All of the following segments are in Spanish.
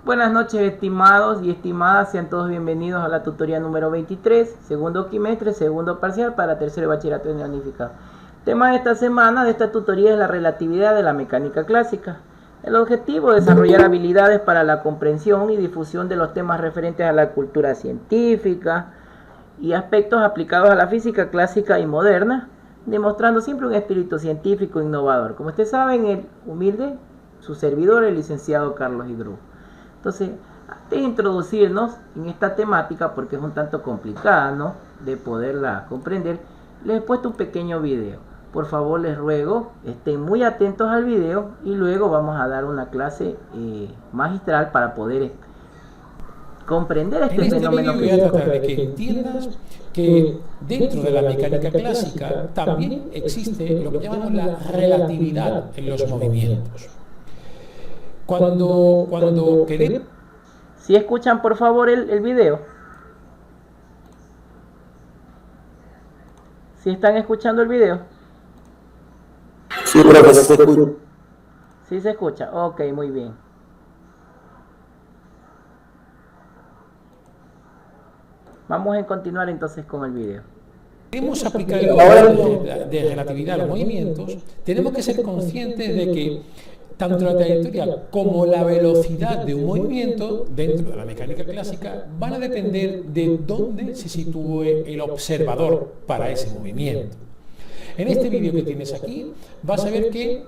Buenas noches, estimados y estimadas, sean todos bienvenidos a la tutoría número 23, segundo quimestre, segundo parcial para tercer bachillerato en unificado. El tema de esta semana, de esta tutoría, es la relatividad de la mecánica clásica. El objetivo es desarrollar habilidades para la comprensión y difusión de los temas referentes a la cultura científica y aspectos aplicados a la física clásica y moderna, demostrando siempre un espíritu científico innovador. Como ustedes saben, el humilde, su servidor, el licenciado Carlos Hidro. Entonces, antes de introducirnos en esta temática, porque es un tanto complicada, ¿no?, de poderla comprender, les he puesto un pequeño video. Por favor, les ruego, estén muy atentos al video y luego vamos a dar una clase magistral para poder comprender este fenómeno. Voy a tratar de que entiendas que dentro de la mecánica clásica también existe lo que llamamos la relatividad en los movimientos. Cuando queremos... Si escuchan por favor el video. Si están escuchando el video. Sí, profesor, se escucha. Sí se escucha. Ok, muy bien. Vamos a continuar entonces con el video. Queremos aplicar el concepto de relatividad a los movimientos, tenemos que ser conscientes de que tanto la trayectoria como la velocidad de un movimiento dentro de la mecánica clásica van a depender de dónde se sitúe el observador para ese movimiento. En este vídeo que tienes aquí vas a ver que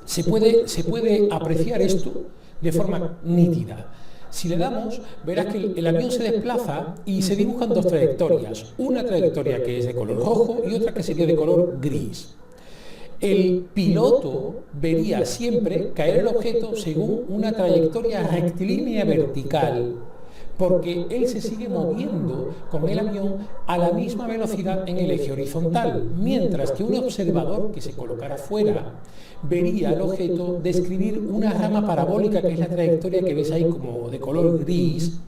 se puede apreciar esto de forma nítida. Si le damos, verás que el avión se desplaza y se dibujan dos trayectorias, una trayectoria que es de color rojo y otra que sería de color gris. El piloto vería siempre caer el objeto según una trayectoria rectilínea vertical, porque él se sigue moviendo con el avión a la misma velocidad en el eje horizontal, mientras que un observador que se colocara fuera vería el objeto describir una rama parabólica, que es la trayectoria que ves ahí como de color gris,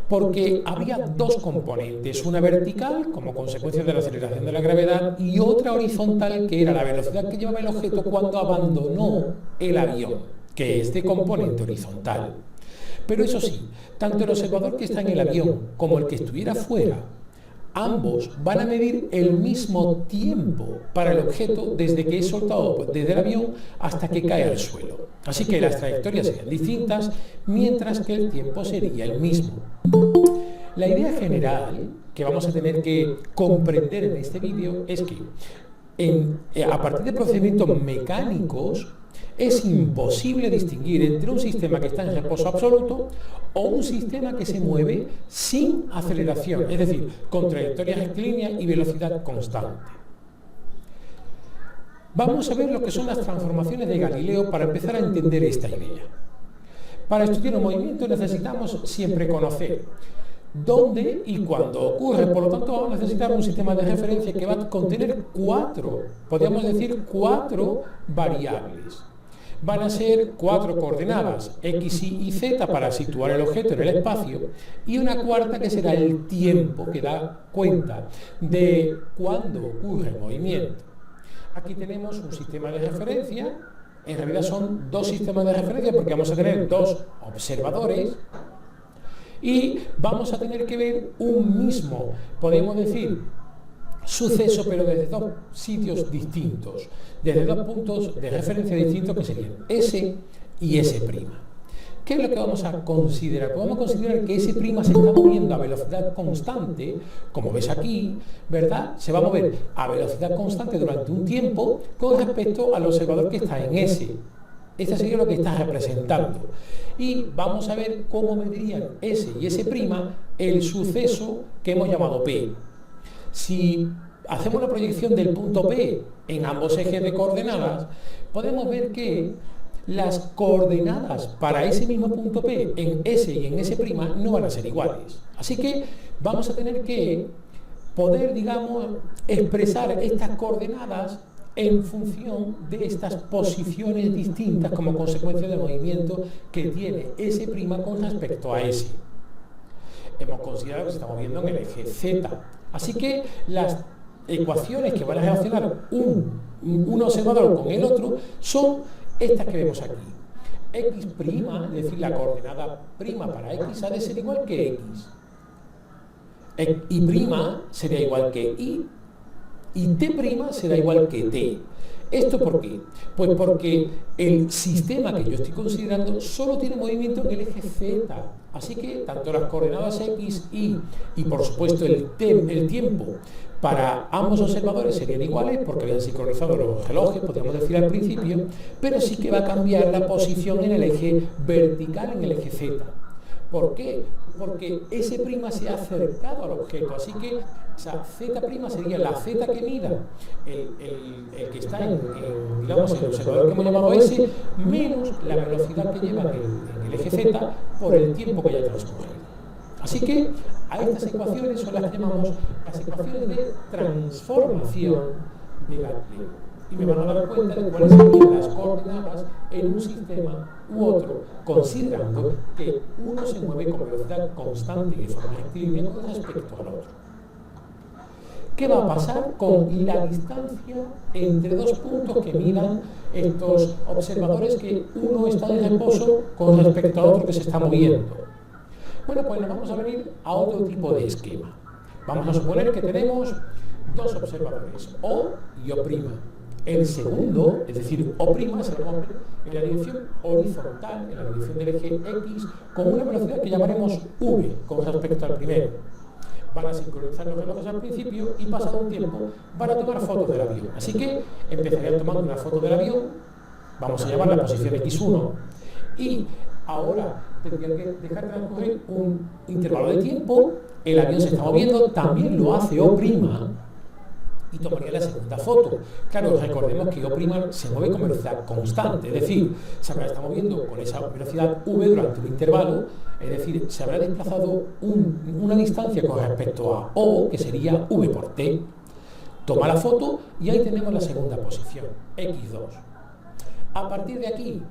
porque había dos componentes, una vertical como consecuencia de la aceleración de la gravedad y otra horizontal que era la velocidad que llevaba el objeto cuando abandonó el avión, que es de componente horizontal. Pero eso sí, tanto el observador que está en el avión como el que estuviera fuera, ambos van a medir el mismo tiempo para el objeto desde que es soltado desde el avión hasta que cae al suelo. Así que las trayectorias serían distintas, mientras que el tiempo sería el mismo. La idea general que vamos a tener que comprender en este vídeo es que a partir de procedimientos mecánicos es imposible distinguir entre un sistema que está en reposo absoluto o un sistema que se mueve sin aceleración, es decir, con trayectoria rectilínea y velocidad constante. Vamos a ver lo que son las transformaciones de Galileo para empezar a entender esta idea. Para estudiar un movimiento necesitamos siempre conocer dónde y cuándo ocurre, por lo tanto vamos a necesitar un sistema de referencia que va a contener podríamos decir cuatro variables. Van a ser cuatro coordenadas, x, y y z, para situar el objeto en el espacio, y una cuarta que será el tiempo, que da cuenta de cuándo ocurre el movimiento. Aquí tenemos un sistema de referencia, en realidad son dos sistemas de referencia porque vamos a tener dos observadores y vamos a tener que ver un mismo, podemos decir, suceso, pero desde dos sitios distintos, desde dos puntos de referencia distintos que serían S y S'. ¿Qué es lo que vamos a considerar? Pues vamos a considerar que S' se está moviendo a velocidad constante, como ves aquí, ¿verdad? Se va a mover a velocidad constante durante un tiempo con respecto al observador que está en S. Este sería lo que está representando. Y vamos a ver cómo medirían S y S' el suceso que hemos llamado P. Si hacemos la proyección del punto P en ambos ejes de coordenadas, podemos ver que las coordenadas para ese mismo punto P en S y en S' no van a ser iguales. Así que vamos a tener que poder, digamos, expresar estas coordenadas en función de estas posiciones distintas como consecuencia del movimiento que tiene S' con respecto a S. Hemos considerado que se está moviendo en el eje Z. Así que las ecuaciones que van a relacionar un observador con el otro son estas que vemos aquí. x', es decir, la coordenada prima para x ha de ser igual que x. Y' sería igual que y t' será igual que t. ¿Esto por qué? Pues porque el sistema que yo estoy considerando solo tiene movimiento en el eje z. Así que tanto las coordenadas x, y por supuesto el tiempo para ambos observadores serían iguales porque habían sincronizado los relojes, podríamos decir al principio, pero sí que va a cambiar la posición en el eje vertical, en el eje z. ¿Por qué? Porque ese' se ha acercado al objeto, así que esa z' sería la z que mida el que está digamos, el observador que hemos llamado S, menos la velocidad que lleva en el eje z por el tiempo que haya transcurrido. Así que a estas ecuaciones son las que llamamos las ecuaciones de transformación de Galileo. Y me van a dar cuenta de cuáles serían las coordenadas en un sistema u otro, considerando que uno se mueve con velocidad constante y de forma rectilínea con respecto al otro. ¿Qué va a pasar con la distancia entre dos puntos que midan estos observadores que uno está en reposo con respecto al otro que se está moviendo? Bueno, pues nos vamos a venir a otro tipo de esquema. Vamos a suponer que tenemos dos observadores, O y O'. El segundo, es decir, O' se va a mover en la dirección horizontal, en la dirección del eje X, con una velocidad que llamaremos V con respecto al primero. Van a sincronizar los relojes al principio y pasado un tiempo van a tomar fotos del avión. Así que empezarían tomando una foto del avión, vamos a llamar la posición X1, y ahora tendrían que dejar transcurrir un intervalo de tiempo, el avión se está moviendo, también lo hace O', y tomaría la segunda foto. Claro, recordemos que O' se mueve con velocidad constante, es decir, se habrá estado moviendo con esa velocidad v durante un intervalo, es decir, se habrá desplazado una distancia con respecto a O, que sería v por t. Toma la foto y ahí tenemos la segunda posición, X2. A partir de aquí,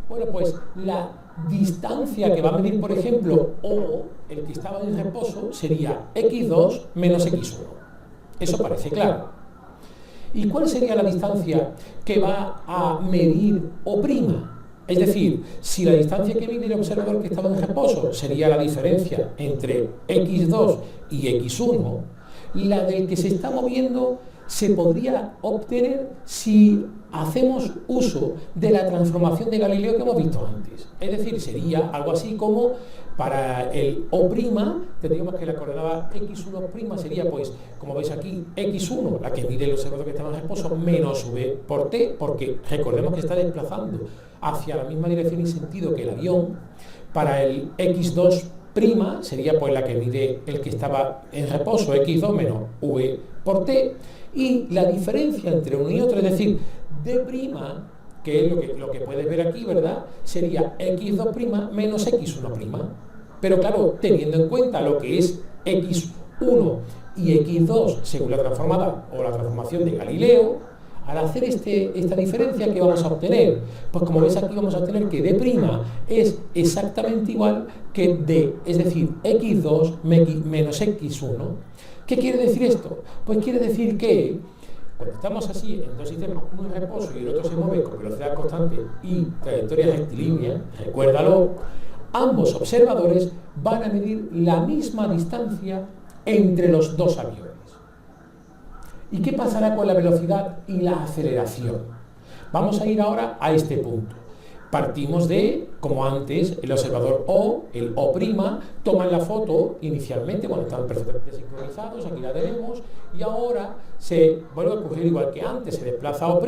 bueno, pues la distancia que va a medir, por ejemplo, O, el que estaba en reposo, sería X2 menos X1. Eso parece claro. ¿Y cuál sería la distancia que va a medir O'? Es decir, si la distancia que mide el observador que estaba en reposo sería la diferencia entre X2 y X1, la del que se está moviendo se podría obtener si hacemos uso de la transformación de Galileo que hemos visto antes. Es decir, sería algo así como para el O', tendríamos que la coordenada X1' sería, pues, como veis aquí, X1, la que mide el observador que está en reposo, menos V por T, porque recordemos que está desplazando hacia la misma dirección y sentido que el avión. Para el X2' sería pues la que mide el que estaba en reposo, X2 menos V por T, y la diferencia entre uno y otro, es decir, D', que es lo que puedes ver aquí, ¿verdad? Sería X2' menos X1'. Pero claro, teniendo en cuenta lo que es X1 y X2 según la transformada o la transformación de Galileo, al hacer esta diferencia, ¿qué vamos a obtener? Pues como ves aquí vamos a obtener que D' es exactamente igual que D, es decir, X2 menos X1. ¿Qué quiere decir esto? Pues quiere decir que cuando estamos así en dos sistemas, uno en reposo y el otro se mueve con velocidad constante y trayectoria rectilínea, recuérdalo, ambos observadores van a medir la misma distancia entre los dos aviones. ¿Y qué pasará con la velocidad y la aceleración? Vamos a ir ahora a este punto. Partimos de, como antes, el observador O, el O', toman la foto inicialmente cuando están perfectamente sincronizados, aquí la tenemos, y ahora se vuelve a ocurrir igual que antes, se desplaza O',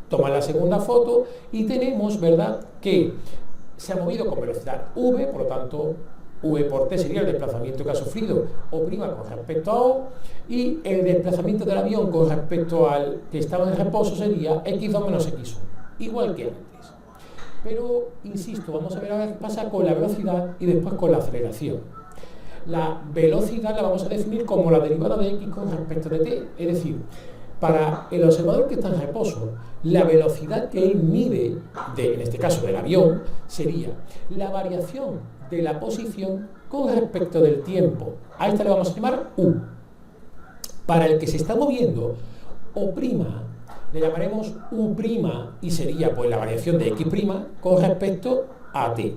toman la segunda foto y tenemos, ¿verdad?, que se ha movido con velocidad V, por lo tanto, V por T sería el desplazamiento que ha sufrido O' con respecto a O, y el desplazamiento del avión con respecto al que estaba en reposo sería X2 menos X1, igual que antes. Pero, insisto, vamos a ver ahora qué pasa con la velocidad y después con la aceleración. La velocidad la vamos a definir como la derivada de X con respecto de T, es decir, para el observador que está en reposo, la velocidad que él mide, en este caso del avión, sería la variación de la posición con respecto del tiempo. A esta le vamos a llamar U. Para el que se está moviendo, O', le llamaremos U' y sería pues la variación de X' con respecto a t.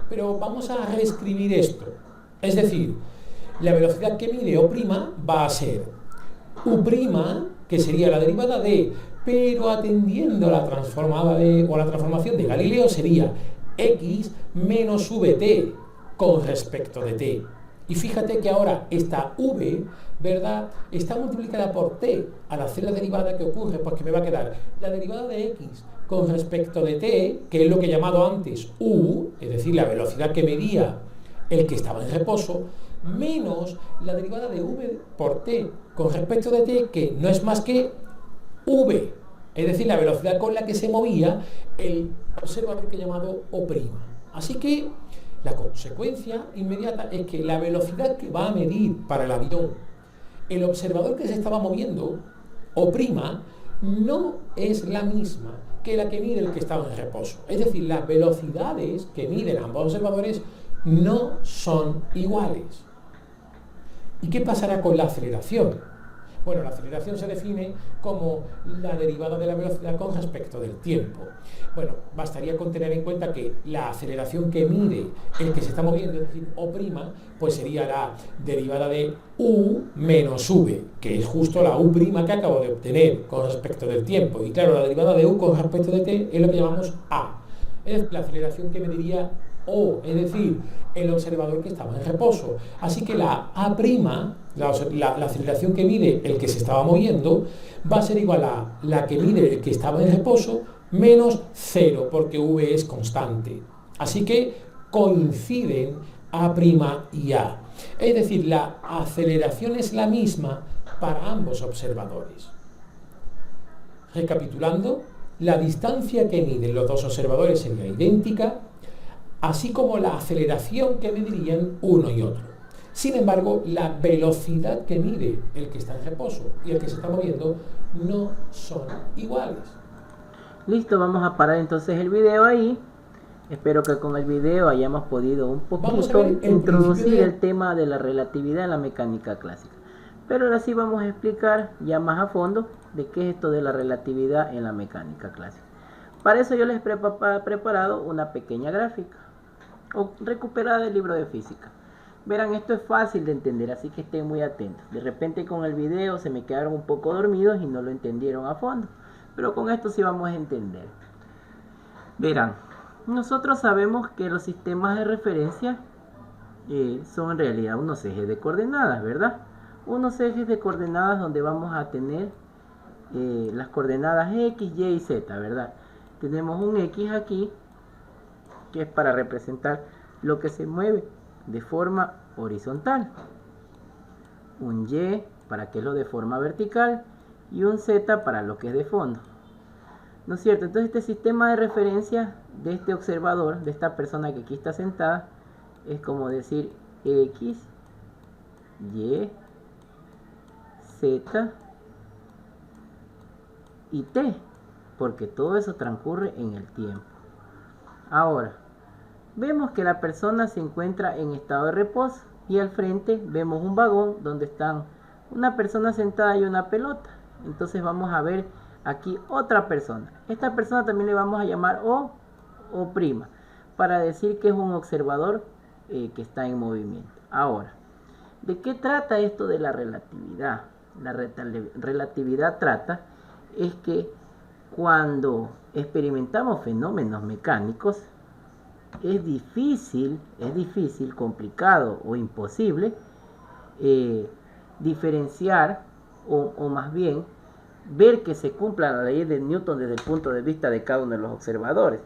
Pero vamos a reescribir esto. Es decir, la velocidad que mide O' va a ser U', que sería la derivada de, pero atendiendo a la transformada de, o a la transformación de Galileo sería X menos Vt con respecto de t. Y fíjate que ahora esta v, ¿verdad?, está multiplicada por t. Al hacer la derivada, ¿qué ocurre? Pues que me va a quedar la derivada de x con respecto de t, que es lo que he llamado antes u, es decir, la velocidad que medía el que estaba en reposo, menos la derivada de v por t con respecto de t, que no es más que v, es decir, la velocidad con la que se movía el observador que he llamado O'. Así que la consecuencia inmediata es que la velocidad que va a medir para el avión el observador que se estaba moviendo, O', no es la misma que la que mide el que estaba en reposo. Es decir, las velocidades que miden ambos observadores no son iguales. ¿Y qué pasará con la aceleración? Bueno, la aceleración se define como la derivada de la velocidad con respecto del tiempo. Bueno, bastaría con tener en cuenta que la aceleración que mide el que se está moviendo, es decir, O', pues sería la derivada de U menos V, que es justo la U' que acabo de obtener con respecto del tiempo. Y claro, la derivada de U con respecto de T es lo que llamamos A. Es la aceleración que mediría O, es decir, el observador que estaba en reposo. Así que la A', la aceleración que mide el que se estaba moviendo, va a ser igual a la que mide el que estaba en reposo menos 0, porque V es constante. Así que coinciden A' y A. Es decir, la aceleración es la misma para ambos observadores. Recapitulando, la distancia que miden los dos observadores sería idéntica, así como la aceleración que medirían uno y otro. Sin embargo, la velocidad que mide el que está en reposo y el que se está moviendo no son iguales. Listo, vamos a parar entonces el video ahí. Espero que con el video hayamos podido un poquito introducir el tema de la relatividad en la mecánica clásica. Pero ahora sí vamos a explicar ya más a fondo de qué es esto de la relatividad en la mecánica clásica. Para eso yo les he preparado una pequeña gráfica o recuperada del libro de física. Verán, esto es fácil de entender, así que estén muy atentos. De repente con el video se me quedaron un poco dormidos y no lo entendieron a fondo, pero con esto sí vamos a entender. Verán, nosotros sabemos que los sistemas de referencia son en realidad unos ejes de coordenadas, ¿verdad? Unos ejes de coordenadas donde vamos a tener las coordenadas X, Y y Z, ¿verdad? Tenemos un X aquí, que es para representar lo que se mueve de forma horizontal, un Y para que es lo de forma vertical y un Z para lo que es de fondo, ¿no es cierto? Entonces este sistema de referencia de este observador, de esta persona que aquí está sentada, es como decir X, Y, Z y T, porque todo eso transcurre en el tiempo. Ahora, vemos que la persona se encuentra en estado de reposo y al frente vemos un vagón donde están una persona sentada y una pelota. Entonces vamos a ver aquí otra persona. Esta persona también le vamos a llamar O para decir que es un observador que está en movimiento. Ahora, ¿de qué trata esto de la relatividad? La relatividad trata es que cuando experimentamos fenómenos mecánicos, es difícil, complicado o imposible diferenciar o más bien ver que se cumpla la ley de Newton desde el punto de vista de cada uno de los observadores,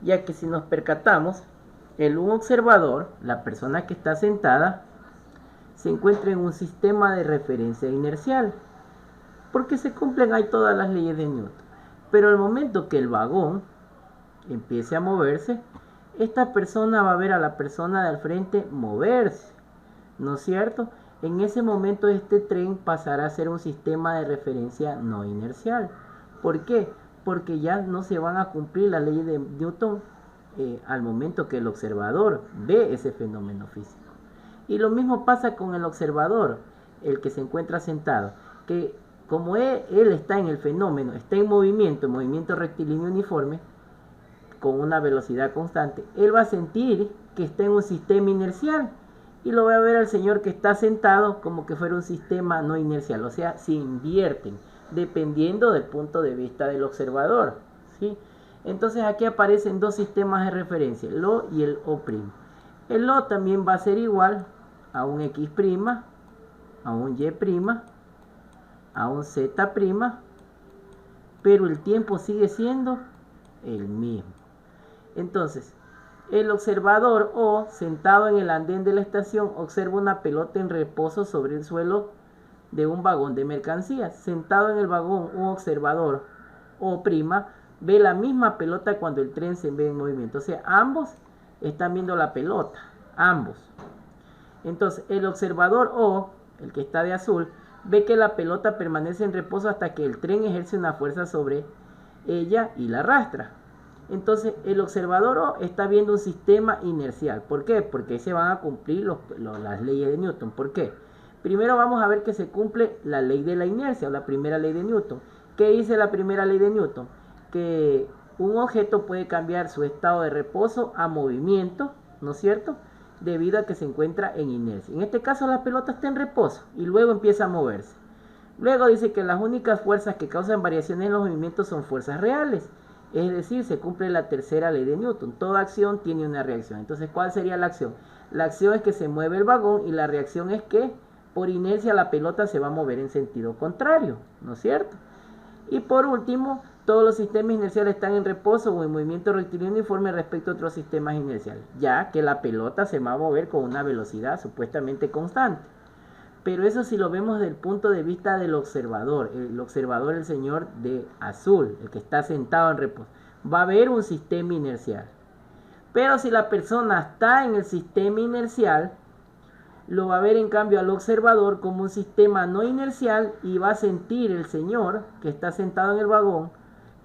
ya que si nos percatamos, un observador, la persona que está sentada, se encuentra en un sistema de referencia inercial, porque se cumplen ahí todas las leyes de Newton. Pero al momento que el vagón empiece a moverse, esta persona va a ver a la persona de al frente moverse, ¿no es cierto? En ese momento este tren pasará a ser un sistema de referencia no inercial. ¿Por qué? Porque ya no se van a cumplir las leyes de Newton al momento que el observador ve ese fenómeno físico. Y lo mismo pasa con el observador, el que se encuentra sentado, que como él está en el fenómeno, está en movimiento rectilíneo uniforme, con una velocidad constante, él va a sentir que está en un sistema inercial y lo va a ver al señor que está sentado como que fuera un sistema no inercial, o sea, se invierten dependiendo del punto de vista del observador, ¿sí? Entonces aquí aparecen dos sistemas de referencia, el O y el O'. El O también va a ser igual a un X', a un Y', a un Z', pero el tiempo sigue siendo el mismo. Entonces, el observador O, sentado en el andén de la estación, observa una pelota en reposo sobre el suelo de un vagón de mercancías. Sentado en el vagón, un observador O' ve la misma pelota cuando el tren se ve en movimiento. O sea, ambos están viendo la pelota, ambos. Entonces, el observador O, el que está de azul, ve que la pelota permanece en reposo hasta que el tren ejerce una fuerza sobre ella y la arrastra. Entonces, el observador O está viendo un sistema inercial. ¿Por qué? Porque se van a cumplir las leyes de Newton. ¿Por qué? Primero vamos a ver que se cumple la ley de la inercia, o la primera ley de Newton. ¿Qué dice la primera ley de Newton? Que un objeto puede cambiar su estado de reposo a movimiento, ¿no es cierto?, debido a que se encuentra en inercia. En este caso la pelota está en reposo y luego empieza a moverse. Luego dice que las únicas fuerzas que causan variaciones en los movimientos son fuerzas reales. Es decir, se cumple la tercera ley de Newton. Toda acción tiene una reacción. Entonces, ¿cuál sería la acción? La acción es que se mueve el vagón y la reacción es que por inercia la pelota se va a mover en sentido contrario, ¿no es cierto? Y por último, todos los sistemas inerciales están en reposo o en movimiento rectilíneo uniforme respecto a otros sistemas inerciales, ya que la pelota se va a mover con una velocidad supuestamente constante. Pero eso si lo vemos desde el punto de vista del observador, el señor de azul, el que está sentado en reposo, va a haber un sistema inercial. Pero si la persona está en el sistema inercial, lo va a ver en cambio al observador como un sistema no inercial y va a sentir el señor que está sentado en el vagón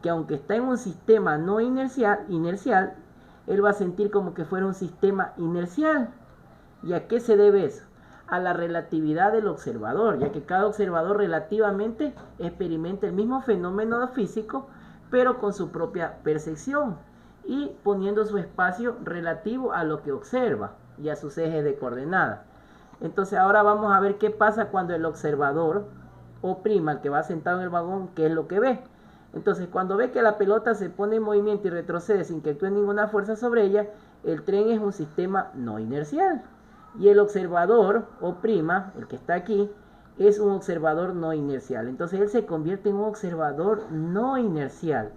que aunque está en un sistema no inercial, él va a sentir como que fuera un sistema inercial. ¿Y a qué se debe eso? A la relatividad del observador, ya que cada observador relativamente experimenta el mismo fenómeno físico, pero con su propia percepción y poniendo su espacio relativo a lo que observa y a sus ejes de coordenadas. Entonces ahora vamos a ver qué pasa cuando el observador O', el que va sentado en el vagón, qué es lo que ve. Entonces cuando ve que la pelota se pone en movimiento y retrocede sin que actúe ninguna fuerza sobre ella, el tren es un sistema no inercial. Y el observador O', el que está aquí, es un observador no inercial. Entonces él se convierte en un observador no inercial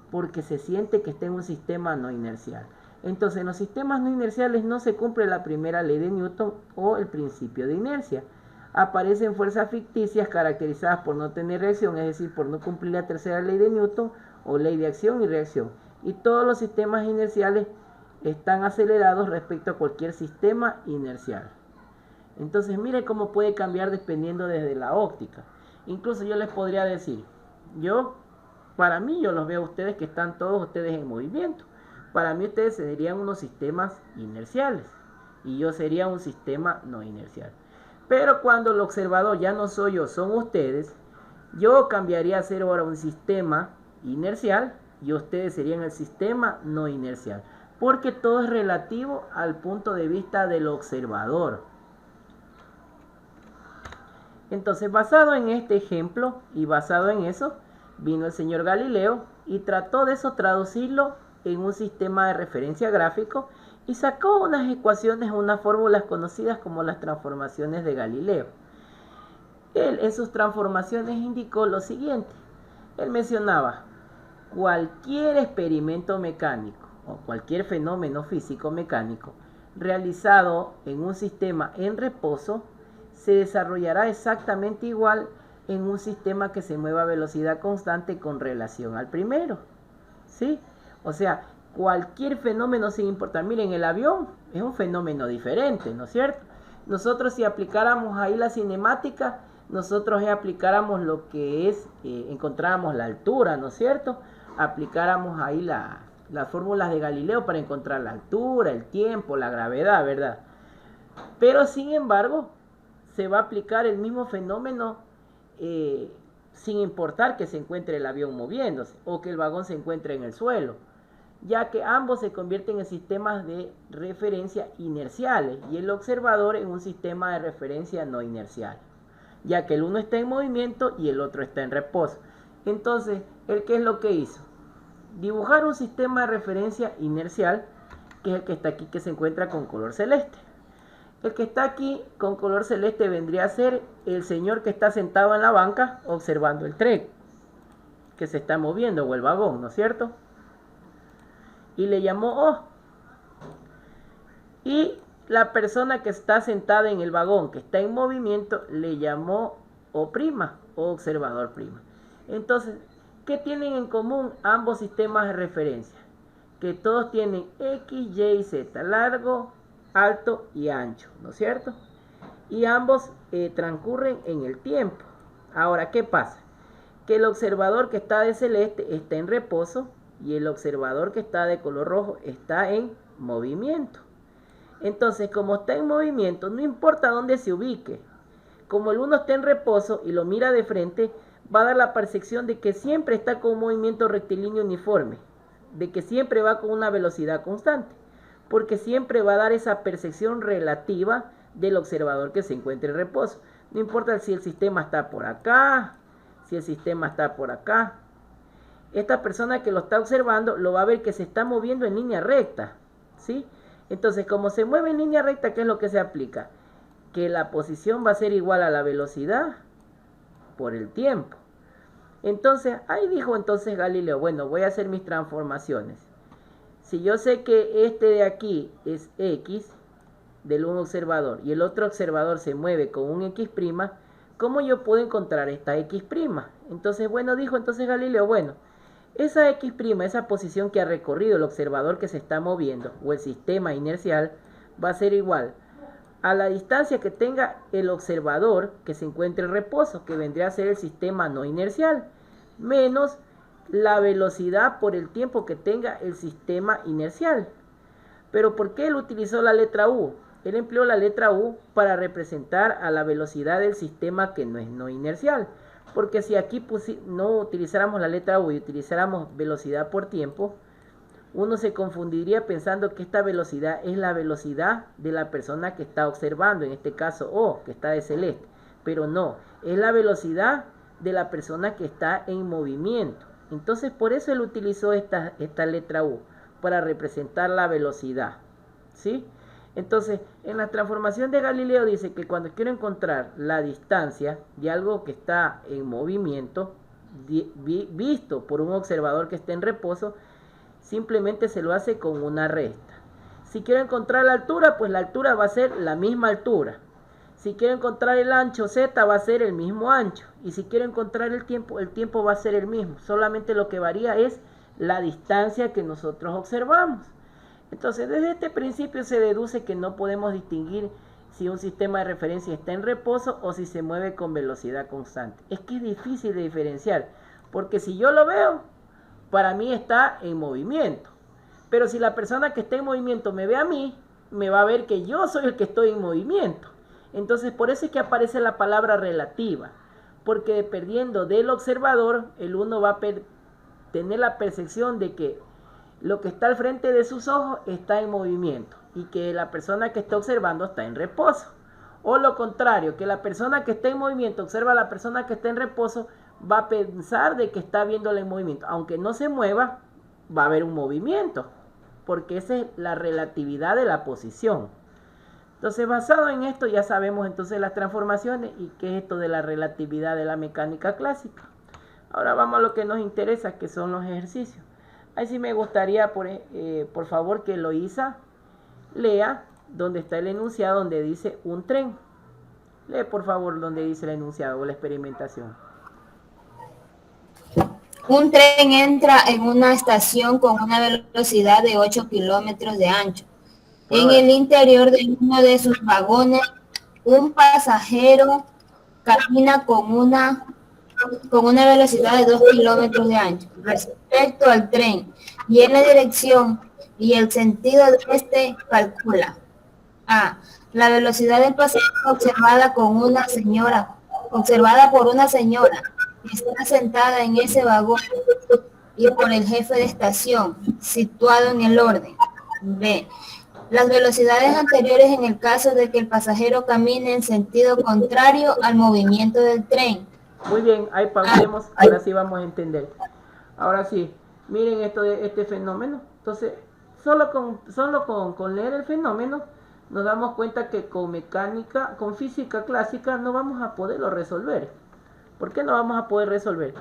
porque se siente que está en un sistema no inercial. Entonces en los sistemas no inerciales no se cumple la primera ley de Newton o el principio de inercia. Aparecen fuerzas ficticias caracterizadas por no tener reacción, es decir, por no cumplir la tercera ley de Newton o ley de acción y reacción. Y todos los sistemas inerciales están acelerados respecto a cualquier sistema inercial. Entonces mire cómo puede cambiar dependiendo desde la óptica. Incluso yo les podría decir, para mí yo los veo a ustedes que están todos ustedes en movimiento. Para mí ustedes serían unos sistemas inerciales y yo sería un sistema no inercial. Pero cuando el observador ya no soy yo, son ustedes, yo cambiaría a ser ahora un sistema inercial y ustedes serían el sistema no inercial. Porque todo es relativo al punto de vista del observador. Entonces, basado en este ejemplo y basado en eso, vino el señor Galileo y trató de eso traducirlo en un sistema de referencia gráfico y sacó unas ecuaciones, unas fórmulas conocidas como las transformaciones de Galileo. Él en sus transformaciones indicó lo siguiente. Él mencionaba cualquier experimento mecánico o cualquier fenómeno físico mecánico realizado en un sistema en reposo se desarrollará exactamente igual en un sistema que se mueva a velocidad constante con relación al primero. ¿Sí? O sea, cualquier fenómeno sin importar. Miren, el avión es un fenómeno diferente, ¿no es cierto? Nosotros si aplicáramos ahí la cinemática, nosotros aplicáramos lo que es, encontráramos la altura, ¿no es cierto? Aplicáramos ahí las fórmulas de Galileo para encontrar la altura, el tiempo, la gravedad, ¿verdad? Pero sin embargo, se va a aplicar el mismo fenómeno sin importar que se encuentre el avión moviéndose o que el vagón se encuentre en el suelo, ya que ambos se convierten en sistemas de referencia inerciales y el observador en un sistema de referencia no inercial, ya que el uno está en movimiento y el otro está en reposo. Entonces, ¿él qué es lo que hizo? Dibujar un sistema de referencia inercial, que es el que está aquí, que se encuentra con color celeste. El que está aquí con color celeste vendría a ser el señor que está sentado en la banca observando el tren que se está moviendo, o el vagón, ¿no es cierto? Y le llamó O. Y la persona que está sentada en el vagón, que está en movimiento, le llamó O', o observador prima. Entonces, ¿qué tienen en común ambos sistemas de referencia? Que todos tienen X, Y y Z, largo, alto y ancho, ¿no es cierto? Y ambos transcurren en el tiempo. Ahora, ¿qué pasa? Que el observador que está de celeste está en reposo y el observador que está de color rojo está en movimiento. Entonces, como está en movimiento, no importa dónde se ubique. Como el uno está en reposo y lo mira de frente, va a dar la percepción de que siempre está con un movimiento rectilíneo uniforme, de que siempre va con una velocidad constante, porque siempre va a dar esa percepción relativa del observador que se encuentra en reposo. No importa si el sistema está por acá, si el sistema está por acá. Esta persona que lo está observando lo va a ver que se está moviendo en línea recta, ¿sí? Entonces, como se mueve en línea recta, ¿qué es lo que se aplica? Que la posición va a ser igual a la velocidad por el tiempo. Entonces, ahí dijo entonces Galileo, bueno, voy a hacer mis transformaciones. Si yo sé que este de aquí es X del un observador y el otro observador se mueve con un X', ¿cómo yo puedo encontrar esta X'? Entonces, bueno, dijo entonces Galileo, bueno, esa X', esa posición que ha recorrido el observador que se está moviendo o el sistema inercial, va a ser igual a la distancia que tenga el observador que se encuentre en reposo, que vendría a ser el sistema no inercial, menos la velocidad por el tiempo que tenga el sistema inercial. Pero ¿por qué él utilizó la letra U? Él empleó la letra U para representar a la velocidad del sistema que no es no inercial. Porque si aquí no utilizáramos la letra U y utilizáramos velocidad por tiempo, uno se confundiría pensando que esta velocidad es la velocidad de la persona que está observando, en este caso O, que está de celeste. Pero no, es la velocidad de la persona que está en movimiento. Entonces, por eso él utilizó esta letra U, para representar la velocidad, ¿sí? Entonces, en la transformación de Galileo dice que cuando quiero encontrar la distancia de algo que está en movimiento, visto por un observador que esté en reposo, simplemente se lo hace con una resta. Si quiero encontrar la altura, pues la altura va a ser la misma altura. Si quiero encontrar el ancho Z, va a ser el mismo ancho. Y si quiero encontrar el tiempo va a ser el mismo. Solamente lo que varía es la distancia que nosotros observamos. Entonces, desde este principio se deduce que no podemos distinguir si un sistema de referencia está en reposo o si se mueve con velocidad constante. Es que es difícil de diferenciar, porque si yo lo veo, para mí está en movimiento. Pero si la persona que está en movimiento me ve a mí, me va a ver que yo soy el que estoy en movimiento. Entonces, por eso es que aparece la palabra relativa, porque dependiendo del observador, el uno va a tener la percepción de que lo que está al frente de sus ojos está en movimiento y que la persona que está observando está en reposo. O lo contrario, que la persona que está en movimiento observa a la persona que está en reposo, va a pensar de que está viéndola en movimiento. Aunque no se mueva, va a haber un movimiento, porque esa es la relatividad de la posición. Entonces, basado en esto, ya sabemos entonces las transformaciones y qué es esto de la relatividad de la mecánica clásica. Ahora vamos a lo que nos interesa, que son los ejercicios. Ahí sí me gustaría, por favor, que Eloísa lea donde está el enunciado, donde dice un tren. Lee, por favor, donde dice el enunciado o la experimentación. Un tren entra en una estación con una velocidad de 8 kilómetros de ancho. En el interior de uno de sus vagones, un pasajero camina con una velocidad de 2 kilómetros de ancho. Respecto al tren y en la dirección y el sentido de este, calcula: A. La velocidad del pasajero observada por una señora. está sentada en ese vagón y por el jefe de estación, situado en el orden. B. Las velocidades anteriores en el caso de que el pasajero camine en sentido contrario al movimiento del tren. Muy bien, ahí pausemos, ahora sí vamos a entender. Ahora sí, miren esto de este fenómeno. Entonces, solo con leer el fenómeno, nos damos cuenta que con mecánica, con física clásica, no vamos a poderlo resolver. ¿Por qué no vamos a poder resolver?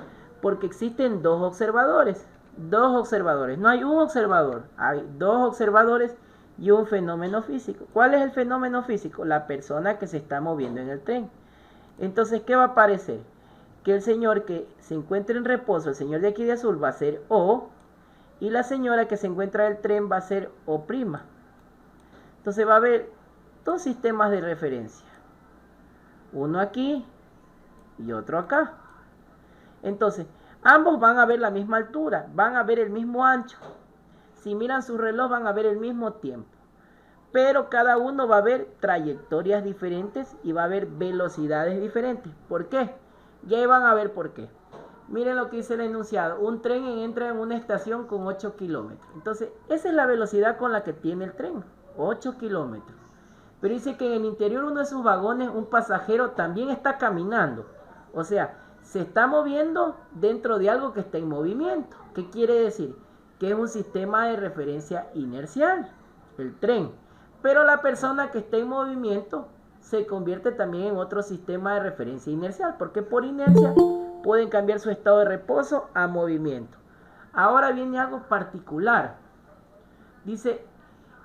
Porque existen dos observadores. Dos observadores. No hay un observador, hay dos observadores y un fenómeno físico. ¿Cuál es el fenómeno físico? La persona que se está moviendo en el tren. Entonces, ¿qué va a aparecer? Que el señor que se encuentra en reposo, el señor de aquí de azul, va a ser O, y la señora que se encuentra en el tren va a ser O'. Entonces va a haber dos sistemas de referencia. Uno aquí y otro acá. Entonces, ambos van a ver la misma altura, van a ver el mismo ancho. Si miran su reloj van a ver el mismo tiempo. Pero cada uno va a ver trayectorias diferentes y va a haber velocidades diferentes. ¿Por qué? Ya van a ver por qué. Miren lo que dice el enunciado. Un tren entra en una estación con 8 kilómetros. Entonces, esa es la velocidad con la que tiene el tren. 8 kilómetros. Pero dice que en el interior de uno de sus vagones un pasajero también está caminando. O sea, se está moviendo dentro de algo que está en movimiento. ¿Qué quiere decir? Que es un sistema de referencia inercial, el tren. Pero la persona que está en movimiento se convierte también en otro sistema de referencia inercial, porque por inercia pueden cambiar su estado de reposo a movimiento. Ahora viene algo particular. Dice,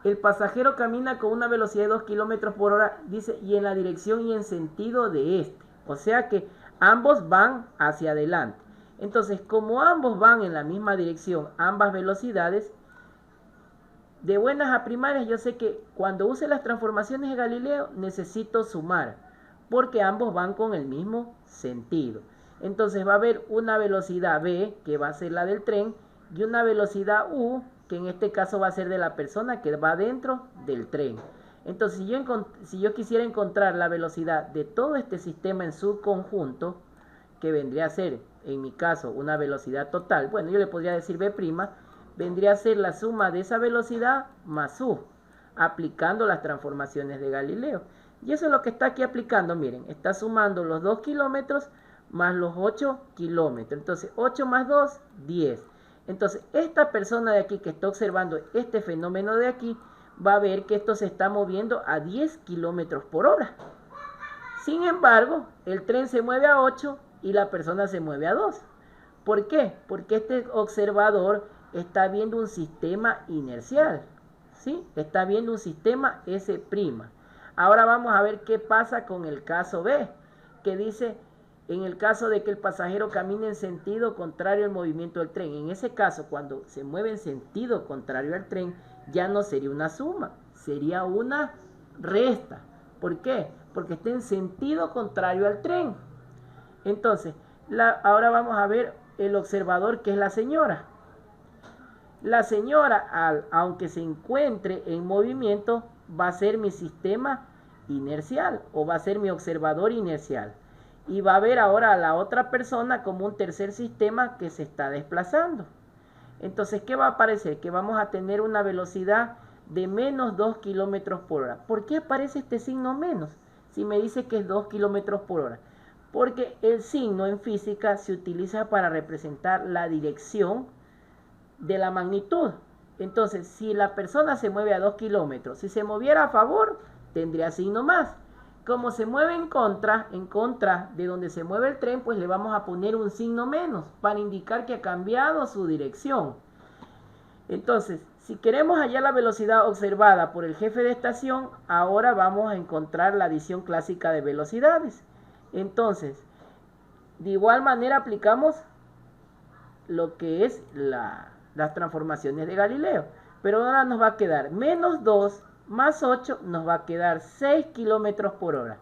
el pasajero camina con una velocidad de 2 kilómetros por hora, dice, y en la dirección y en sentido de este. O sea que ambos van hacia adelante. Entonces, como ambos van en la misma dirección, ambas velocidades, de buenas a primarias yo sé que cuando use las transformaciones de Galileo necesito sumar, porque ambos van con el mismo sentido. Entonces va a haber una velocidad v, que va a ser la del tren, y una velocidad u, que en este caso va a ser de la persona que va dentro del tren. Entonces si yo quisiera encontrar la velocidad de todo este sistema en su conjunto, que vendría a ser, en mi caso, una velocidad total, bueno, yo le podría decir v', vendría a ser la suma de esa velocidad más u, aplicando las transformaciones de Galileo. Y eso es lo que está aquí aplicando, miren, está sumando los 2 kilómetros más los 8 kilómetros. Entonces, 8 más 2, 10. Entonces, esta persona de aquí que está observando este fenómeno de aquí, va a ver que esto se está moviendo a 10 kilómetros por hora. Sin embargo, el tren se mueve a 8 y la persona se mueve a 2. ¿Por qué? Porque este observador está viendo un sistema inercial, ¿sí? Está viendo un sistema S'. Ahora vamos a ver qué pasa con el caso B, que dice, en el caso de que el pasajero camine en sentido contrario al movimiento del tren. En ese caso, cuando se mueve en sentido contrario al tren, ya no sería una suma, sería una resta. ¿Por qué? Porque está en sentido contrario al tren. Entonces, ahora vamos a ver el observador, que es la señora. La señora, aunque se encuentre en movimiento, va a ser mi sistema inercial o va a ser mi observador inercial. Y va a ver ahora a la otra persona como un tercer sistema que se está desplazando. Entonces, ¿qué va a aparecer? Que vamos a tener una velocidad de menos 2 kilómetros por hora. ¿Por qué aparece este signo menos? Si me dice que es 2 kilómetros por hora. Porque el signo en física se utiliza para representar la dirección de la magnitud. Entonces, si la persona se mueve a 2 kilómetros, si se moviera a favor, tendría signo más. Como se mueve en contra de donde se mueve el tren, pues le vamos a poner un signo menos para indicar que ha cambiado su dirección. Entonces, si queremos hallar la velocidad observada por el jefe de estación, ahora vamos a encontrar la adición clásica de velocidades. Entonces, de igual manera aplicamos lo que es las transformaciones de Galileo. Pero ahora nos va a quedar menos 2 más 8, nos va a quedar 6 kilómetros por hora.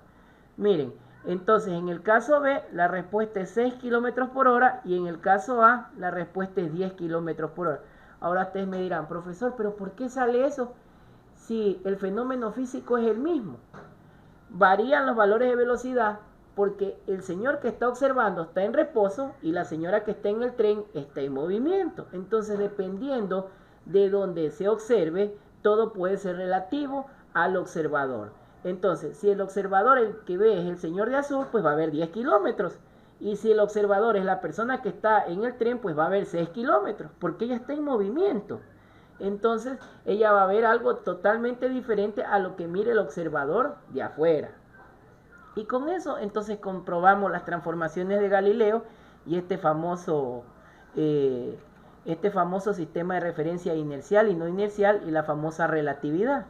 Miren, entonces en el caso B la respuesta es 6 kilómetros por hora y en el caso A la respuesta es 10 kilómetros por hora. Ahora ustedes me dirán, profesor, ¿pero por qué sale eso si el fenómeno físico es el mismo? Varían los valores de velocidad, porque el señor que está observando está en reposo y la señora que está en el tren está en movimiento. Entonces, dependiendo de donde se observe, todo puede ser relativo al observador. Entonces, si el observador el que ve es el señor de azul, pues va a haber 10 kilómetros. Y si el observador es la persona que está en el tren, pues va a haber 6 kilómetros, porque ella está en movimiento. Entonces, ella va a ver algo totalmente diferente a lo que mire el observador de afuera. Y con eso, entonces, comprobamos las transformaciones de Galileo y este famoso sistema de referencia inercial y no inercial y la famosa relatividad.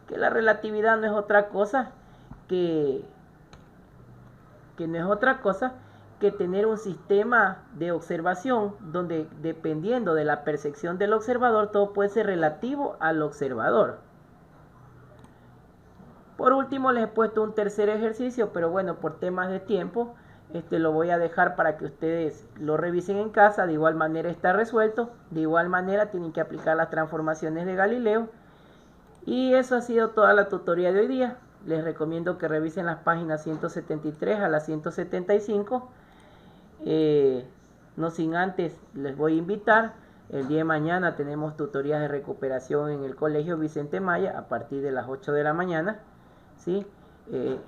Que la relatividad no es otra cosa que tener un sistema de observación donde, dependiendo de la percepción del observador, todo puede ser relativo al observador. Por último, les he puesto un tercer ejercicio, pero bueno, por temas de tiempo, lo voy a dejar para que ustedes lo revisen en casa. De igual manera está resuelto. De igual manera tienen que aplicar las transformaciones de Galileo. Y eso ha sido toda la tutoría de hoy día. Les recomiendo que revisen las páginas 173 a las 175. No sin antes, les voy a invitar. El día de mañana tenemos tutorías de recuperación en el Colegio Vicente Maya a partir de las 8 de la mañana. ¿Sí?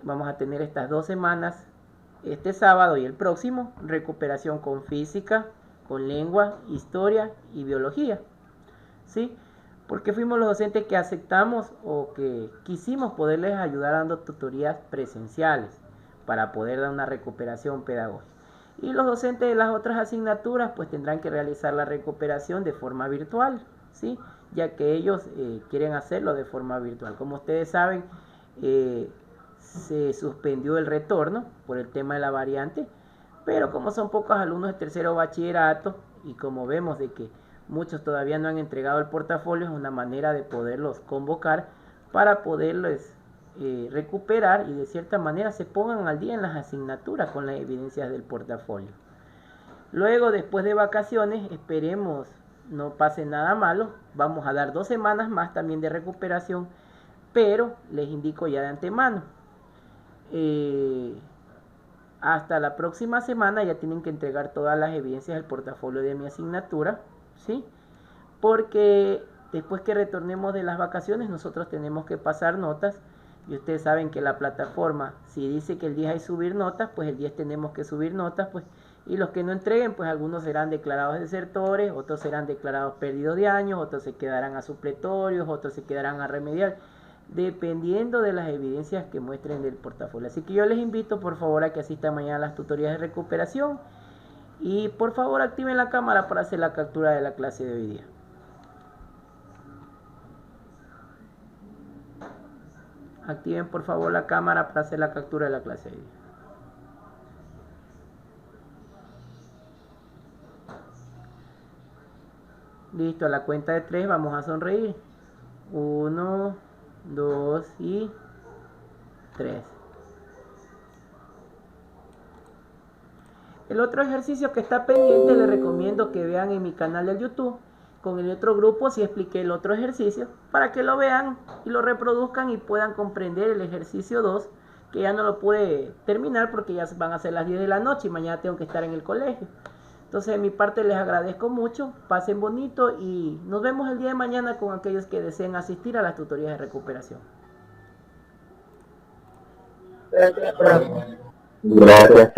Vamos a tener estas 2 semanas, este sábado y el próximo, recuperación con física, con lengua, historia y biología. ¿Sí? Porque fuimos los docentes que aceptamos o que quisimos poderles ayudar dando tutorías presenciales para poder dar una recuperación pedagógica. Y los docentes de las otras asignaturas pues tendrán que realizar la recuperación de forma virtual, ¿sí? Ya que ellos quieren hacerlo de forma virtual. Como ustedes saben, se suspendió el retorno por el tema de la variante, pero como son pocos alumnos de tercero bachillerato y como vemos de que muchos todavía no han entregado el portafolio, es una manera de poderlos convocar para poderles recuperar y de cierta manera se pongan al día en las asignaturas con las evidencias del portafolio. Luego, después de vacaciones, esperemos no pase nada malo, vamos a dar 2 semanas más también de recuperación, pero les indico ya de antemano, hasta la próxima semana ya tienen que entregar todas las evidencias del portafolio de mi asignatura, ¿sí? Porque después que retornemos de las vacaciones nosotros tenemos que pasar notas y ustedes saben que la plataforma, si dice que el 10 hay subir notas, pues el 10 tenemos que subir notas, pues, y los que no entreguen, pues algunos serán declarados desertores, otros serán declarados perdidos de años, otros se quedarán a supletorios, otros se quedarán a remediar, dependiendo de las evidencias que muestren del portafolio. Así que yo les invito por favor a que asistan mañana a las tutorías de recuperación y por favor activen la cámara para hacer la captura de la clase de hoy día. Activen por favor la cámara para hacer la captura de la clase de hoy día. Listo, a la cuenta de 3 vamos a sonreír. 1, 2 y 3. El otro ejercicio que está pendiente les recomiendo que vean en mi canal de YouTube. Con el otro grupo sí expliqué el otro ejercicio para que lo vean y lo reproduzcan y puedan comprender el ejercicio 2, que ya no lo pude terminar porque ya van a ser las 10 de la noche y mañana tengo que estar en el colegio. Entonces de mi parte les agradezco mucho, pasen bonito y nos vemos el día de mañana con aquellos que deseen asistir a las tutorías de recuperación. Gracias.